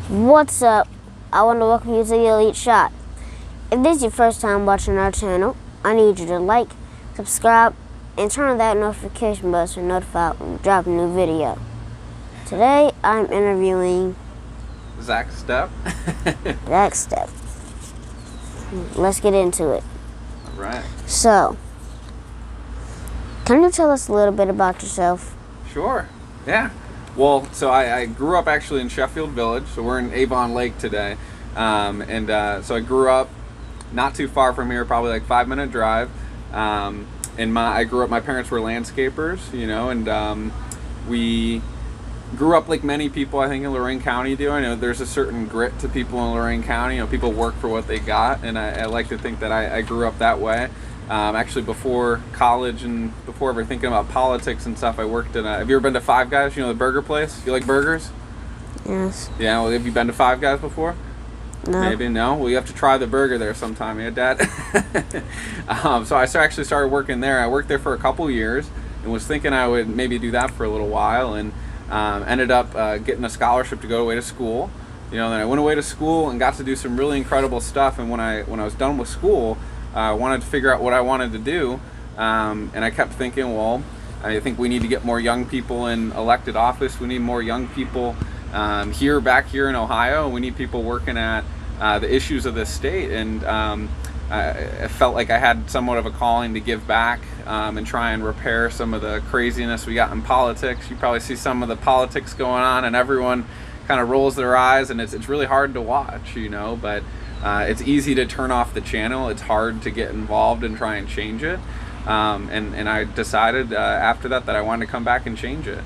What's up? I want to welcome you to the Elite Shot. If this is your first time watching our channel, I need you to like, subscribe, and turn on that notification bell to notify when we drop a new video. Today, I'm interviewing Zach Stepp. Zach Stepp. Let's get into it. All right. So, can you tell us a little bit about yourself? Sure. Yeah. Well, so I grew up actually in Sheffield Village, so we're in Avon Lake today. So I grew up not too far from here, probably like 5-minute drive. I grew up, my parents were landscapers, and we grew up like many people, I think, in Lorain County do. I know there's a certain grit to people in Lorain County. People work for what they got, and I like to think that I grew up that way. Actually, before college and before ever thinking about politics and stuff, I worked in have you ever been to Five Guys? The burger place? You like burgers? Yes. Yeah, well, have you been to Five Guys before? No. Maybe, no? Well, you have to try the burger there sometime, yeah, Dad? So I actually started working there. I worked there for a couple years and was thinking I would maybe do that for a little while, and ended up getting a scholarship to go away to school. Then I went away to school and got to do some really incredible stuff, and when I was done with school, I wanted to figure out what I wanted to do, and I kept thinking, well, I think we need to get more young people in elected office. We need more young people back here in Ohio. We need people working at the issues of this state, and I felt like I had somewhat of a calling to give back and try and repair some of the craziness we got in politics. You probably see some of the politics going on, and everyone kind of rolls their eyes, and it's really hard to watch, but it's easy to turn off the channel. It's hard to get involved and try and change it. And I decided after that I wanted to come back and change it.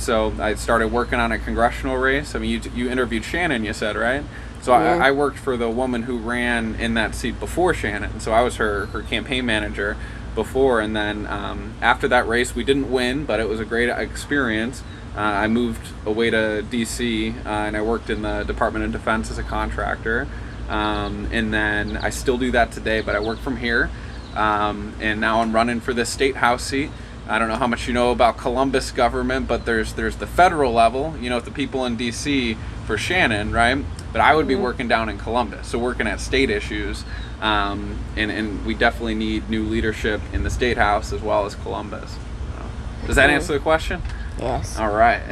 So I started working on a congressional race. I mean, you interviewed Shannon, you said, right? So Yeah. I worked for the woman who ran in that seat before Shannon. So I was her campaign manager before. And then after that race, we didn't win, but it was a great experience. I moved away to D.C. And I worked in the Department of Defense as a contractor. And then I still do that today, but I work from here. And now I'm running for this state house seat. I don't know how much you know about Columbus government, but there's the federal level, the people in D.C. for Shannon, right? But I would be working down in Columbus, so working at state issues. And we definitely need new leadership in the state house as well as Columbus. Does that answer the question? Yes. All right.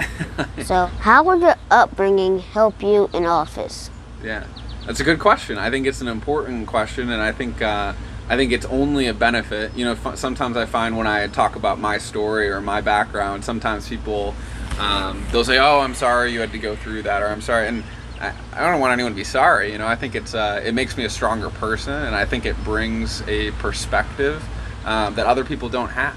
So, how would your upbringing help you in office? Yeah, that's a good question. I think it's an important question, and I think it's only a benefit. Sometimes I find when I talk about my story or my background, sometimes people they'll say, "Oh, I'm sorry you had to go through that," or "I'm sorry," and I don't want anyone to be sorry. I think it makes me a stronger person, and I think it brings a perspective that other people don't have.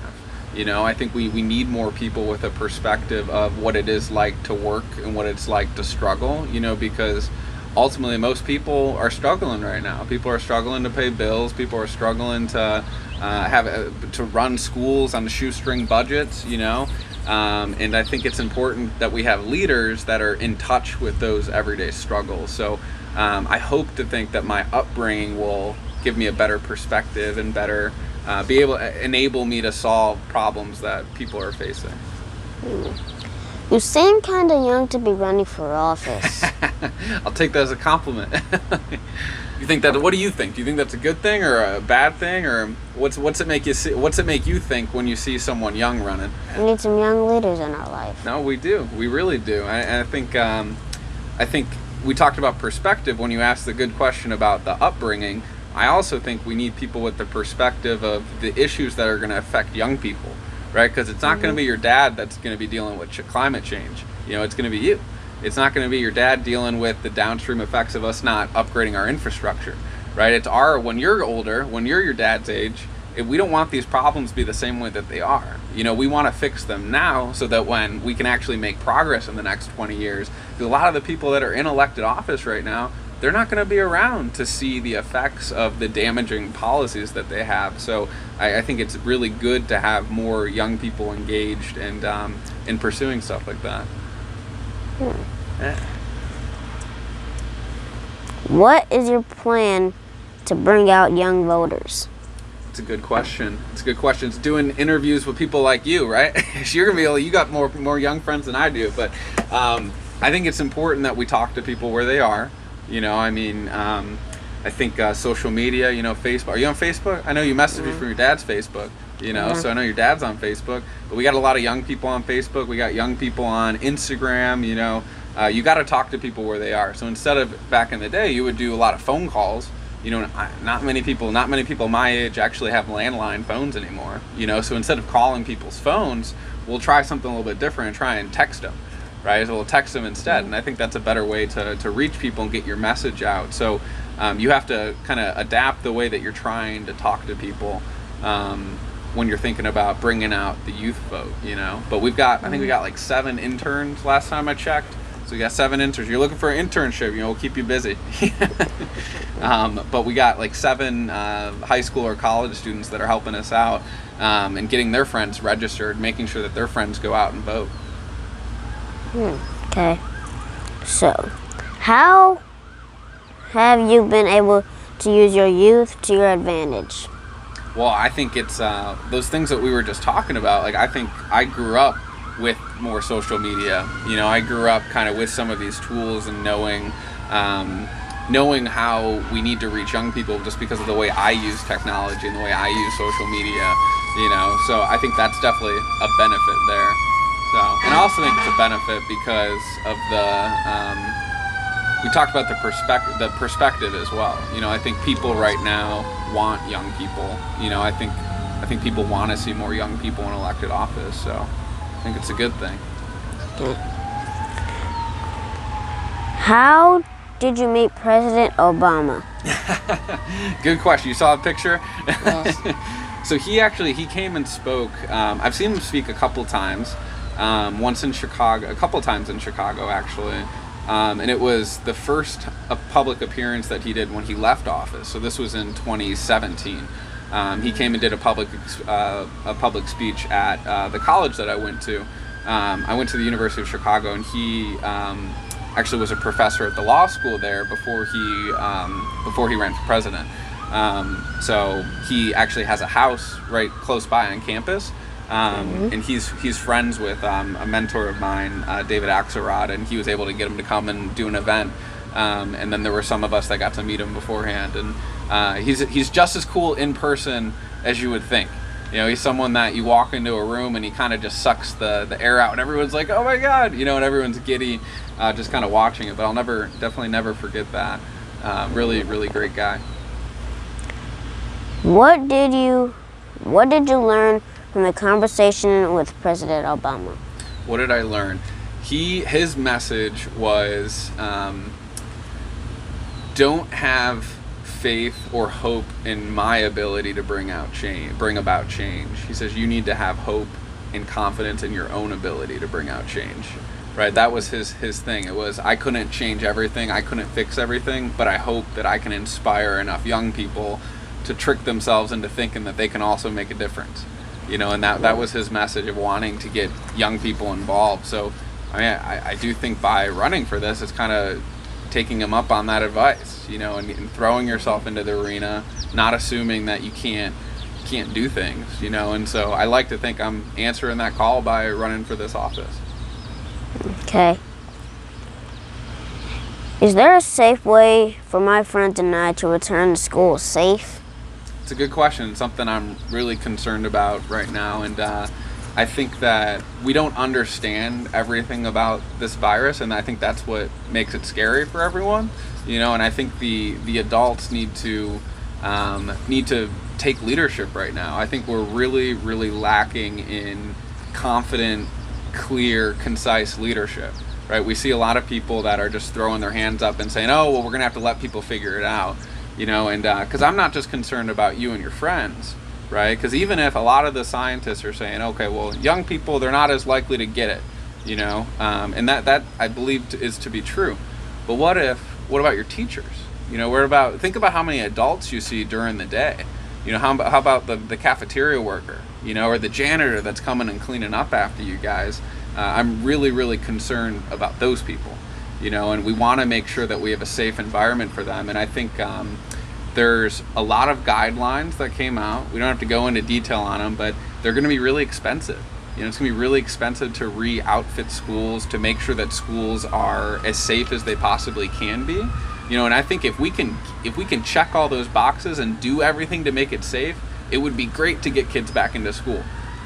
I think we need more people with a perspective of what it is like to work and what it's like to struggle, because ultimately most people are struggling right now. People are struggling to pay bills. People are struggling to to run schools on the shoestring budgets, and I think it's important that we have leaders that are in touch with those everyday struggles. So I hope to think that my upbringing will give me a better perspective and better be able to enable me to solve problems that people are facing. You seem kind of young to be running for office. I'll take that as a compliment. You think that? What do you think? Do you think that's a good thing or a bad thing, or what's it make you see? What's it make you think when you see someone young running? We need some young leaders in our life. No, we do. We really do. I think we talked about perspective when you asked the good question about the upbringing. I also think we need people with the perspective of the issues that are going to affect young people, right? Because it's not going to be your dad that's going to be dealing with climate change. It's going to be you. It's not going to be your dad dealing with the downstream effects of us not upgrading our infrastructure, right? It's when you're older, when you're your dad's age, we don't want these problems to be the same way that they are. We want to fix them now so that when we can actually make progress in the next 20 years, because a lot of the people that are in elected office right now, they're not going to be around to see the effects of the damaging policies that they have. So I think it's really good to have more young people engaged and in pursuing stuff like that. Yeah. What is your plan to bring out young voters? It's a good question. It's doing interviews with people like you, right? You're gonna be able. You got more young friends than I do, but I think it's important that we talk to people where they are. You know, I mean, I think social media, you know, Facebook. Are you on Facebook? I know you messaged me from your dad's Facebook, you know, so I know your dad's on Facebook. But we got a lot of young people on Facebook. We got young people on Instagram, you know. You got to talk to people where they are. So instead of back in the day, you would do a lot of phone calls. You know, not many people my age actually have landline phones anymore. You know, so instead of calling people's phones, we'll try something a little bit different and try and text them. Right, so we'll text them instead, and I think that's a better way to reach people and get your message out. So you have to kind of adapt the way that you're trying to talk to people when you're thinking about bringing out the youth vote, you know. But I think we got like 7 interns last time I checked. So we got 7 interns. You're looking for an internship, you know, we'll keep you busy. But we got like 7 high school or college students that are helping us out and getting their friends registered, making sure that their friends go out and vote. Okay. So, how have you been able to use your youth to your advantage? Well, I think it's those things that we were just talking about. Like, I think I grew up with more social media. You know, I grew up kind of with some of these tools and knowing how we need to reach young people just because of the way I use technology and the way I use social media. You know, so I think that's definitely a benefit there. So, and I also think it's a benefit because of we talked about the perspective as well. You know, I think people right now want young people. You know, I think people want to see more young people in elected office. So, I think it's a good thing. How did you meet President Obama? Good question. You saw a picture? Yes. So he came and spoke. I've seen him speak a couple times. Once in Chicago, a couple times in Chicago actually, and it was the first public appearance that he did when he left office. So this was in 2017. He came and did a public speech at the college that I went to. I went to the University of Chicago, and he actually was a professor at the law school there before he ran for president. So he actually has a house right close by on campus. And he's friends with a mentor of mine, David Axelrod, and he was able to get him to come and do an event. And then there were some of us that got to meet him beforehand. And he's just as cool in person as you would think. You know, he's someone that you walk into a room and he kind of just sucks the air out, and everyone's like, "Oh my God!" You know, and everyone's giddy, just kind of watching it. But I'll definitely never forget that. Really, really great guy. What did you learn from the conversation with President Obama? What did I learn? His message was, don't have faith or hope in my ability to bring about change. He says you need to have hope and confidence in your own ability to bring out change. Right? That was his thing. It was, I couldn't change everything, I couldn't fix everything, but I hope that I can inspire enough young people to trick themselves into thinking that they can also make a difference. You know, and that was his message of wanting to get young people involved. So, I mean, I do think by running for this, it's kind of taking him up on that advice, you know, and throwing yourself into the arena, not assuming that you can't do things, you know. And so I like to think I'm answering that call by running for this office. Okay. Is there a safe way for my friends and I to return to school safe? It's a good question. It's something I'm really concerned about right now, and I think that we don't understand everything about this virus, and I think that's what makes it scary for everyone. You know, and I think the adults need to take leadership right now. I think we're really, really lacking in confident, clear, concise leadership. Right? We see a lot of people that are just throwing their hands up and saying, "Oh, well, we're gonna have to let people figure it out." You know, and because I'm not just concerned about you and your friends, right? Because even if a lot of the scientists are saying, okay, well, young people, they're not as likely to get it, you know, and that I believe is to be true. But what about your teachers? You know, think about how many adults you see during the day. You know, how about the cafeteria worker, you know, or the janitor that's coming and cleaning up after you guys? I'm really, really concerned about those people. You know, and we want to make sure that we have a safe environment for them. And I think there's a lot of guidelines that came out. We don't have to go into detail on them, but they're going to be really expensive. It's going to be really expensive to re-outfit schools, to make sure that schools are as safe as they possibly can be. And I think if we can check all those boxes and do everything to make it safe, it would be great to get kids back into school.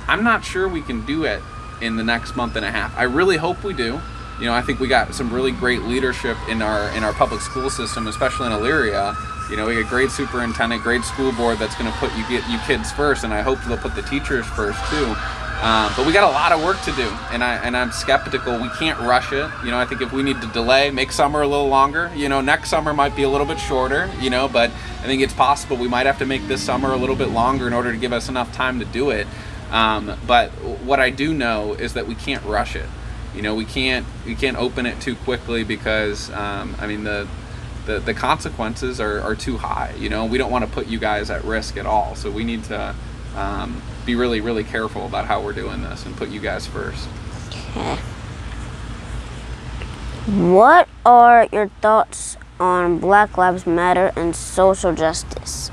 I'm not sure we can do it in the next month and a half. I really hope we do. I think we got some really great leadership in our public school system, especially in Elyria. We got great superintendent, great school board that's going to put you kids first, and I hope they'll put the teachers first too. But we got a lot of work to do, and I'm skeptical. We can't rush it. I think if we need to delay, make summer a little longer. Next summer might be a little bit shorter. But I think it's possible we might have to make this summer a little bit longer in order to give us enough time to do it. But what I do know is that we can't rush it. We can't open it too quickly because the consequences are too high. We don't want to put you guys at risk at all. So we need to be really, really careful about how we're doing this and put you guys first. Okay. What are your thoughts on Black Lives Matter and social justice?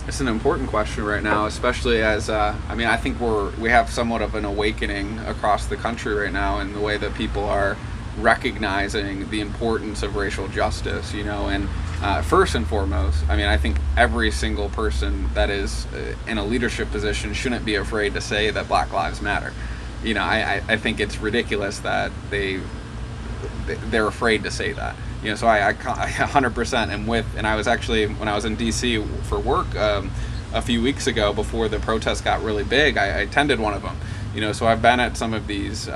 It's an important question right now, especially as I think we have somewhat of an awakening across the country right now in the way that people are recognizing the importance of racial justice. And first and foremost, I think every single person that is in a leadership position shouldn't be afraid to say that Black Lives Matter. I think it's ridiculous that they're afraid to say that. So I 100% am with, and I was actually, when I was in DC for work a few weeks ago before the protests got really big, I attended one of them. So I've been at some of these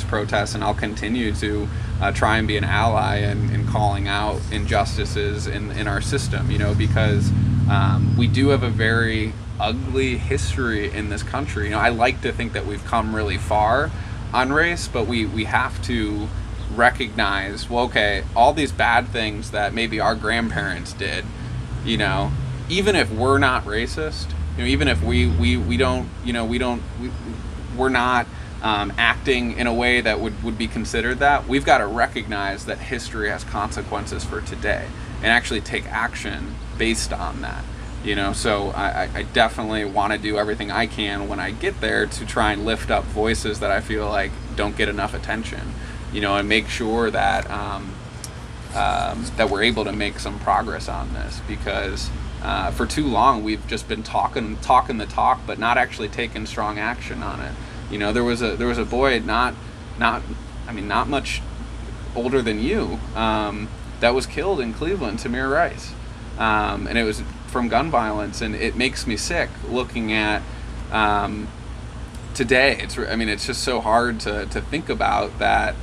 protests, and I'll continue to try and be an ally in calling out injustices in our system, because we do have a very ugly history in this country. I like to think that we've come really far on race, but we have to recognize, well, okay, all these bad things that maybe our grandparents did, even if we're not racist, even if we're not acting in a way that would be considered that, we've got to recognize that history has consequences for today and actually take action based on that. So I definitely want to do everything I can when I get there to try and lift up voices that I feel like don't get enough attention, and make sure that that we're able to make some progress on this, because for too long we've just been talking the talk, but not actually taking strong action on it. There was a boy not much older than you that was killed in Cleveland, Tamir Rice, and it was from gun violence, and it makes me sick looking at today. It's just so hard to think about that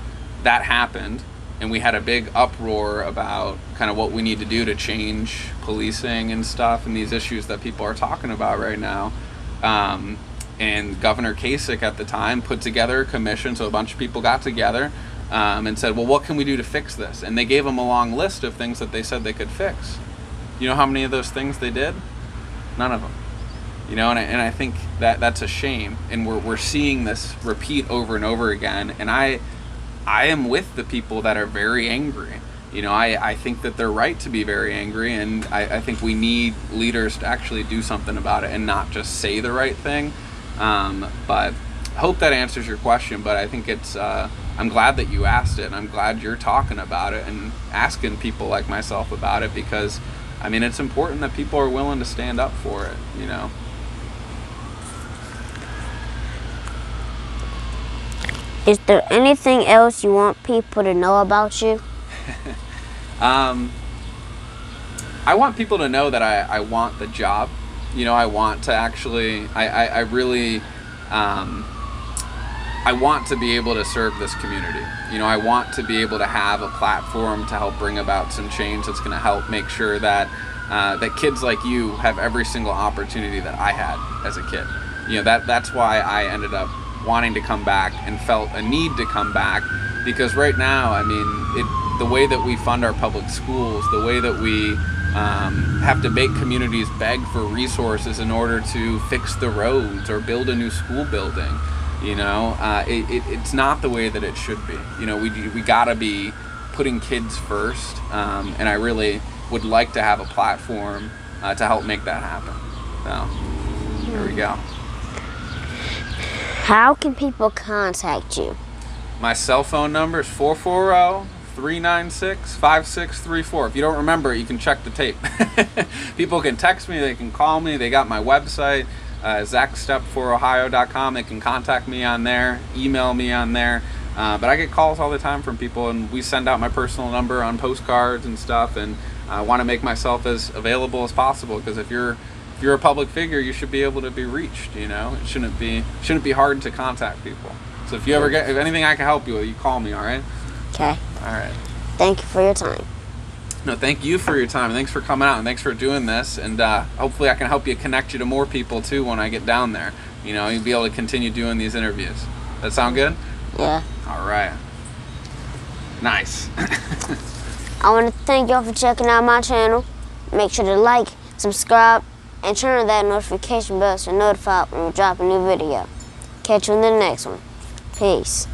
happened, and we had a big uproar about kind of what we need to do to change policing and stuff, and these issues that people are talking about right now. And Governor Kasich at the time put together a commission, so a bunch of people got together and said, well, what can we do to fix this? And they gave them a long list of things that they said they could fix. You know how many of those things they did? None of them. And I think that's a shame, and we're seeing this repeat over and over again, and I am with the people that are very angry. I think that they're right to be very angry, and I think we need leaders to actually do something about it and not just say the right thing. But I hope that answers your question, but I think it's, I'm glad that you asked it, and I'm glad you're talking about it and asking people like myself about it, because, it's important that people are willing to stand up for it, Is there anything else you want people to know about you? I want people to know that I want the job. I want to actually, I really, I want to be able to serve this community. I want to be able to have a platform to help bring about some change that's going to help make sure that that kids like you have every single opportunity that I had as a kid. That's why I ended up wanting to come back and felt a need to come back, because right now, the way that we fund our public schools, the way that we have to make communities beg for resources in order to fix the roads or build a new school building, it's not the way that it should be. We gotta be putting kids first, and I really would like to have a platform to help make that happen. So, here we go. How can people contact you? My cell phone number is 440-396-5634. If you don't remember it, you can check the tape. People can text me, they can call me, they got my website, ZachStepp4Ohio.com. They can contact me on there, email me on there. But I get calls all the time from people, and we send out my personal number on postcards and stuff, and I want to make myself as available as possible, because if you're a public figure, you should be able to be reached. It shouldn't be hard to contact people. So if anything I can help you with, you call me, all right? Okay. All right. Thank you for your time. No, thank you for your time. Thanks for coming out, and thanks for doing this. And hopefully I can help you connect you to more people, too, when I get down there. You'll be able to continue doing these interviews. That sound good? Yeah. All right. Nice. I want to thank y'all for checking out my channel. Make sure to like, subscribe, and turn on that notification bell to notify when we drop a new video. Catch you in the next one. Peace.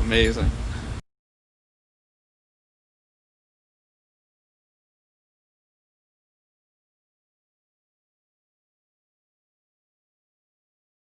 Amazing.